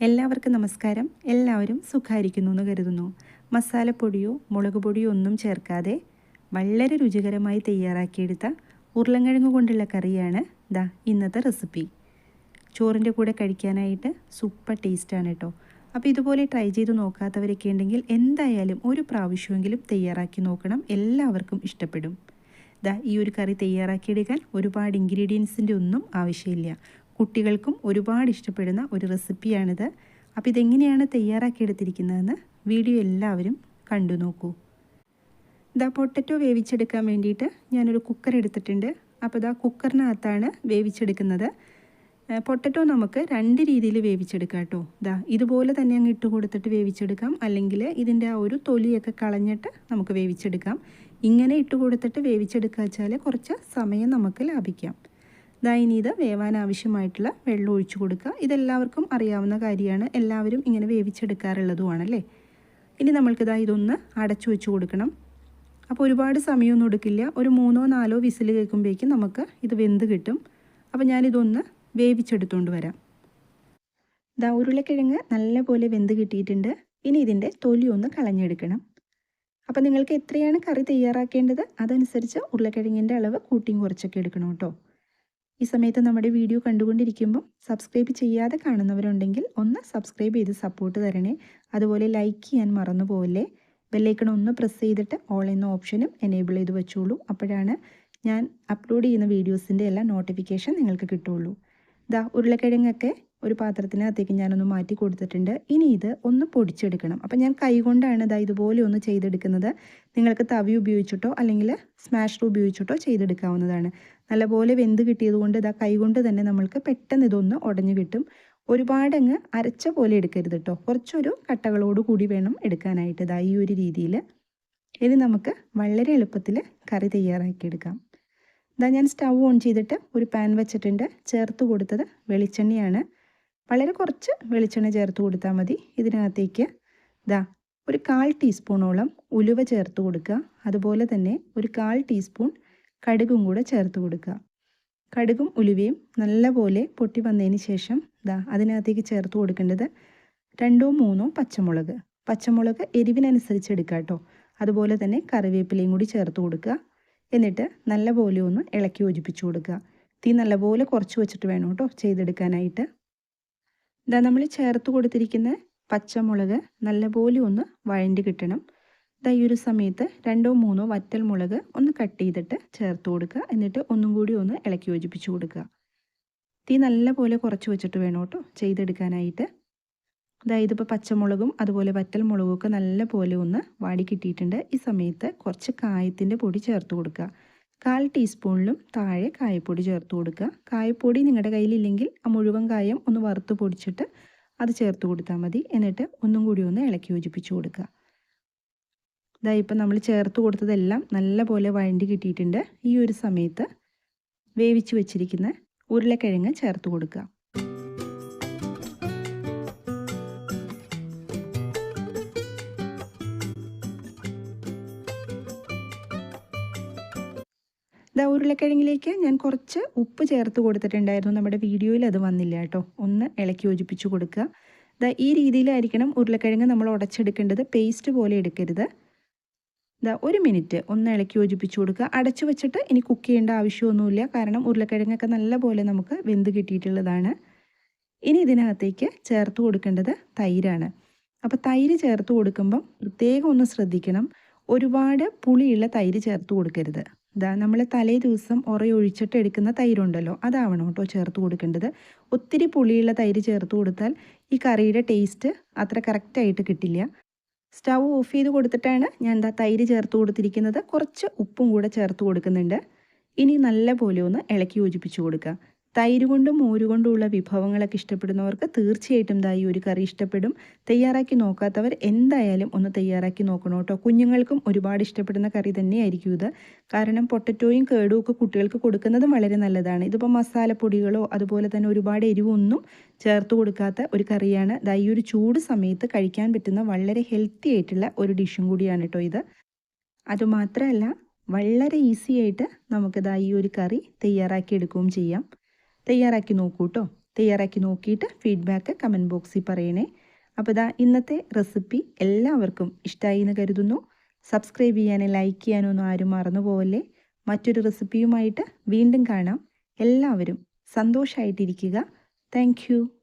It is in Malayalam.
എല്ലാവർക്കും നമസ്കാരം. എല്ലാവരും സുഖമായിരിക്കുന്നു എന്ന് കരുതുന്നു. മസാലപ്പൊടിയോ മുളക് പൊടിയോ ഒന്നും ചേർക്കാതെ വളരെ രുചികരമായി തയ്യാറാക്കിയെടുത്ത ഉരുളൻകിഴങ്ങ് കൊണ്ടുള്ള കറിയാണ് ഇന്നത്തെ റെസിപ്പി. ചോറിൻ്റെ കൂടെ കഴിക്കാനായിട്ട് സൂപ്പർ ടേസ്റ്റാണ് കേട്ടോ. അപ്പോൾ ഇതുപോലെ ട്രൈ ചെയ്ത് നോക്കാത്തവരൊക്കെ ഉണ്ടെങ്കിൽ എന്തായാലും ഒരു പ്രാവശ്യമെങ്കിലും തയ്യാറാക്കി നോക്കണം. എല്ലാവർക്കും ഇഷ്ടപ്പെടും. ഈ ഒരു കറി തയ്യാറാക്കിയെടുക്കാൻ ഒരുപാട് ഇൻഗ്രീഡിയൻസിൻ്റെ ഒന്നും ആവശ്യമില്ല. കുട്ടികൾക്കും ഒരുപാട് ഇഷ്ടപ്പെടുന്ന ഒരു റെസിപ്പിയാണിത്. അപ്പോൾ ഇതെങ്ങനെയാണ് തയ്യാറാക്കിയെടുത്തിരിക്കുന്നതെന്ന് വീഡിയോ എല്ലാവരും കണ്ടു നോക്കൂ. പൊട്ടറ്റോ വേവിച്ചെടുക്കാൻ വേണ്ടിയിട്ട് ഞാനൊരു കുക്കർ എടുത്തിട്ടുണ്ട്. അപ്പോൾ കുക്കറിനകത്താണ് വേവിച്ചെടുക്കുന്നത്. പൊട്ടറ്റോ നമുക്ക് രണ്ട് രീതിയിൽ വേവിച്ചെടുക്കാം കേട്ടോ. ഇതുപോലെ തന്നെ അങ്ങ് ഇട്ട് കൊടുത്തിട്ട് വേവിച്ചെടുക്കാം, അല്ലെങ്കിൽ ഇതിൻ്റെ ആ ഒരു തൊലിയൊക്കെ കളഞ്ഞിട്ട് നമുക്ക് വേവിച്ചെടുക്കാം. ഇങ്ങനെ ഇട്ട് കൊടുത്തിട്ട് വേവിച്ചെടുക്കുക വെച്ചാൽ കുറച്ച് സമയം നമുക്ക് ലാഭിക്കാം. ഇനി ഇത് വേവാൻ ആവശ്യമായിട്ടുള്ള വെള്ളം ഒഴിച്ചു കൊടുക്കുക. ഇതെല്ലാവർക്കും അറിയാവുന്ന കാര്യമാണ്, എല്ലാവരും ഇങ്ങനെ വേവിച്ചെടുക്കാറുള്ളതുമാണല്ലേ. ഇനി നമ്മൾക്കിതാ ഇതൊന്ന് അടച്ചു വെച്ച് കൊടുക്കണം. അപ്പോൾ ഒരുപാട് സമയമൊന്നും എടുക്കില്ല. ഒരു 3-4 വിസിൽ കേൾക്കുമ്പോഴേക്കും നമുക്ക് ഇത് വെന്ത് കിട്ടും. അപ്പോൾ ഞാനിതൊന്ന് വേവിച്ചെടുത്തുകൊണ്ട് വരാം. ഉരുളക്കിഴങ്ങ് നല്ലപോലെ വെന്ത് കിട്ടിയിട്ടുണ്ട്. ഇനി ഇതിൻ്റെ തൊലി ഒന്ന് കളഞ്ഞെടുക്കണം. അപ്പോൾ നിങ്ങൾക്ക് എത്രയാണ് കറി തയ്യാറാക്കേണ്ടത് അതനുസരിച്ച് ഉരുളക്കിഴങ്ങിൻ്റെ അളവ് കൂട്ടിയും കുറച്ചൊക്കെ എടുക്കണം കേട്ടോ. ഈ സമയത്ത് നമ്മുടെ വീഡിയോ കണ്ടുകൊണ്ടിരിക്കുമ്പോൾ സബ്സ്ക്രൈബ് ചെയ്യാതെ കാണുന്നവരുണ്ടെങ്കിൽ ഒന്ന് സബ്സ്ക്രൈബ് ചെയ്ത് സപ്പോർട്ട് തരണേ. അതുപോലെ ലൈക്ക് ചെയ്യാൻ മറന്നു പോവല്ലേ. ബെല്ലൈക്കൺ ഒന്ന് പ്രസ് ചെയ്തിട്ട് ഓൾ എന്ന ഓപ്ഷനും എനേബിൾ ചെയ്ത് വെച്ചോളൂ. അപ്പോഴാണ് ഞാൻ അപ്ലോഡ് ചെയ്യുന്ന വീഡിയോസിൻ്റെ എല്ലാം നോട്ടിഫിക്കേഷൻ നിങ്ങൾക്ക് കിട്ടുള്ളൂ. ഉരുളക്കിഴങ്ങൊക്കെ ഒരു പാത്രത്തിനകത്തേക്ക് ഞാനൊന്ന് മാറ്റി കൊടുത്തിട്ടുണ്ട്. ഇനി ഇത് ഒന്ന് പൊടിച്ചെടുക്കണം. അപ്പം ഞാൻ കൈകൊണ്ടാണ് ഇതുപോലെ ഒന്ന് ചെയ്തെടുക്കുന്നത്. നിങ്ങൾക്ക് തവി ഉപയോഗിച്ചിട്ടോ അല്ലെങ്കിൽ സ്മാഷർ ഉപയോഗിച്ചിട്ടോ ചെയ്തെടുക്കാവുന്നതാണ്. നല്ലപോലെ വെന്ത് കിട്ടിയത് കൊണ്ട് കൈകൊണ്ട് തന്നെ നമ്മൾക്ക് പെട്ടെന്ന് ഇതൊന്ന് ഉടഞ്ഞു കിട്ടും. ഒരുപാടങ്ങ് അരച്ച പോലെ എടുക്കരുത് കേട്ടോ. കുറച്ചൊരു കട്ടകളോട് കൂടി വേണം എടുക്കാനായിട്ട്. ഈ ഒരു രീതിയിൽ ഇനി നമുക്ക് വളരെ എളുപ്പത്തിൽ കറി തയ്യാറാക്കിയെടുക്കാം. ഞാൻ സ്റ്റൗ ഓൺ ചെയ്തിട്ട് ഒരു പാൻ വെച്ചിട്ടുണ്ട്. ചേർത്ത് കൊടുത്തത് വെളിച്ചെണ്ണയാണ്. വളരെ കുറച്ച് വെളിച്ചെണ്ണ ചേർത്ത് കൊടുത്താൽ മതി. ഇതിനകത്തേക്ക് ഒരു 1/4 ടീസ്പൂണോളം ഉലുവ ചേർത്ത് കൊടുക്കുക. അതുപോലെ തന്നെ ഒരു 1/4 ടീസ്പൂൺ കടുകും കൂടെ ചേർത്ത് കൊടുക്കുക. കടുകും ഉലുവയും നല്ലപോലെ പൊട്ടി വന്നതിന് ശേഷം അതിനകത്തേക്ക് ചേർത്ത് കൊടുക്കേണ്ടത് 2-3 പച്ചമുളക്. പച്ചമുളക് എരിവിനനുസരിച്ച് എടുക്കുക കേട്ടോ. അതുപോലെ തന്നെ കറിവേപ്പിലയും കൂടി ചേർത്ത് കൊടുക്കുക. എന്നിട്ട് നല്ലപോലെ ഒന്ന് ഇളക്കി യോജിപ്പിച്ച് കൊടുക്കുക. തീ നല്ലപോലെ കുറച്ച് വെച്ചിട്ട് വേണം കേട്ടോ ചെയ്തെടുക്കാനായിട്ട്. നമ്മൾ ചേർത്ത് കൊടുത്തിരിക്കുന്ന പച്ചമുളക് നല്ലപോലെ ഒന്ന് വഴണ്ടി കിട്ടണം. ഈ ഒരു സമയത്ത് 2-3 വറ്റൽ മുളക് ഒന്ന് കട്ട് ചെയ്തിട്ട് ചേർത്ത് കൊടുക്കുക. എന്നിട്ട് ഒന്നും കൂടി ഒന്ന് ഇളക്കി യോജിപ്പിച്ച് കൊടുക്കുക. തീ നല്ലപോലെ കുറച്ച് വെച്ചിട്ട് വേണം കേട്ടോ ചെയ്തെടുക്കാനായിട്ട്. ഇതിപ്പോൾ പച്ചമുളകും അതുപോലെ വറ്റൽ മുളകും ഒക്കെ നല്ലപോലെ ഒന്ന് വാടി കിട്ടിയിട്ടുണ്ട്. ഈ സമയത്ത് കുറച്ച് കായത്തിൻ്റെ പൊടി ചേർത്ത് കൊടുക്കുക. 1/4 ടീസ്പൂണിലും താഴെ കായപ്പൊടി ചേർത്ത് കൊടുക്കുക. കായപ്പൊടി നിങ്ങളുടെ കയ്യിലില്ലെങ്കിൽ ആ മുഴുവൻ കായം ഒന്ന് വറുത്ത് പൊടിച്ചിട്ട് അത് ചേർത്ത് കൊടുത്താൽ മതി. എന്നിട്ട് ഒന്നും കൂടി ഒന്ന് ഇളക്കി യോജിപ്പിച്ച് കൊടുക്കുക. ഇപ്പം നമ്മൾ ചേർത്ത് കൊടുത്തതെല്ലാം നല്ലപോലെ വഴണ്ടി കിട്ടിയിട്ടുണ്ട്. ഈ ഒരു സമയത്ത് വേവിച്ച് വെച്ചിരിക്കുന്ന ഉരുളക്കിഴങ്ങ് ചേർത്ത് കൊടുക്കുക. ഉരുളക്കിഴങ്ങിലേക്ക് ഞാൻ കുറച്ച് ഉപ്പ് ചേർത്ത് കൊടുത്തിട്ടുണ്ടായിരുന്നു. നമ്മുടെ വീഡിയോയിൽ അത് വന്നില്ല കേട്ടോ. ഒന്ന് ഇളക്കി യോജിപ്പിച്ച് കൊടുക്കുക. ഈ രീതിയിലായിരിക്കണം ഉരുളക്കിഴങ്ങ് നമ്മൾ ഉടച്ചെടുക്കേണ്ടത്. പേസ്റ്റ് പോലെ എടുക്കരുത്. 1 മിനിറ്റ് ഒന്ന് ഇളക്കി യോജിപ്പിച്ച് കൊടുക്കുക. അടച്ചു വെച്ചിട്ട് ഇനി കുക്ക് ചെയ്യേണ്ട ആവശ്യമൊന്നുമില്ല. കാരണം ഉരുളക്കിഴങ്ങൊക്കെ നല്ലപോലെ നമുക്ക് വെന്ത് കിട്ടിയിട്ടുള്ളതാണ്. ഇനി ഇതിനകത്തേക്ക് ചേർത്ത് കൊടുക്കേണ്ടത് തൈരാണ്. അപ്പോൾ തൈര് ചേർത്ത് കൊടുക്കുമ്പം പ്രത്യേകം ഒന്ന് ശ്രദ്ധിക്കണം. ഒരുപാട് പുളിയുള്ള തൈര് ചേർത്ത് കൊടുക്കരുത്. നമ്മൾ തലേ ദിവസം ഉറയൊഴിച്ചിട്ട് എടുക്കുന്ന തൈരുണ്ടല്ലോ, അതാവണം കേട്ടോ ചേർത്ത് കൊടുക്കേണ്ടത്. ഒത്തിരി പുളിയുള്ള തൈര് ചേർത്ത് കൊടുത്താൽ ഈ കറിയുടെ ടേസ്റ്റ് അത്ര കറക്റ്റായിട്ട് കിട്ടില്ല. സ്റ്റൗ ഓഫ് ചെയ്ത് കൊടുത്തിട്ടാണ് ഞാൻ തൈര് ചേർത്ത് കൊടുത്തിരിക്കുന്നത്. കുറച്ച് ഉപ്പും കൂടെ ചേർത്ത് കൊടുക്കുന്നുണ്ട്. ഇനി നല്ലപോലെ ഒന്ന് ഇളക്കി യോജിപ്പിച്ച് കൊടുക്കുക. തൈര് കൊണ്ടും മോര് കൊണ്ടുമുള്ള വിഭവങ്ങളൊക്കെ ഇഷ്ടപ്പെടുന്നവർക്ക് തീർച്ചയായിട്ടും ഈ ഒരു കറി ഇഷ്ടപ്പെടും. തയ്യാറാക്കി നോക്കാത്തവർ എന്തായാലും ഒന്ന് തയ്യാറാക്കി നോക്കണം കേട്ടോ. കുഞ്ഞുങ്ങൾക്കും ഒരുപാട് ഇഷ്ടപ്പെടുന്ന കറി തന്നെയായിരിക്കും ഇത്. കാരണം പൊട്ടറ്റോയും കേടും ഒക്കെ കുട്ടികൾക്ക് കൊടുക്കുന്നതും വളരെ നല്ലതാണ്. ഇതിപ്പോൾ മസാലപ്പൊടികളോ അതുപോലെ തന്നെ ഒരുപാട് എരിവൊന്നും ചേർത്ത് കൊടുക്കാത്ത ഒരു കറിയാണ്. ഈ ഒരു ചൂട് സമയത്ത് കഴിക്കാൻ പറ്റുന്ന വളരെ ഹെൽത്തി ആയിട്ടുള്ള ഒരു ഡിഷും കൂടിയാണ് കേട്ടോ ഇത്. അതുമാത്രമല്ല വളരെ ഈസി ആയിട്ട് നമുക്കിത് ഈ ഒരു കറി തയ്യാറാക്കി എടുക്കുകയും ചെയ്യാം. തയ്യാറാക്കി നോക്കൂ കേട്ടോ. തയ്യാറാക്കി നോക്കിയിട്ട് ഫീഡ്ബാക്ക് കമൻറ്റ് ബോക്സിൽ പറയണേ. അപ്പോൾ ഇന്നത്തെ റെസിപ്പി എല്ലാവർക്കും ഇഷ്ടമായി എന്ന് കരുതുന്നു. സബ്സ്ക്രൈബ് ചെയ്യാനും ലൈക്ക് ചെയ്യാനും ഒന്നും ആരും മറന്നു പോവല്ലേ. മറ്റൊരു റെസിപ്പിയുമായിട്ട് വീണ്ടും കാണാം. എല്ലാവരും സന്തോഷമായിട്ടിരിക്കുക. താങ്ക്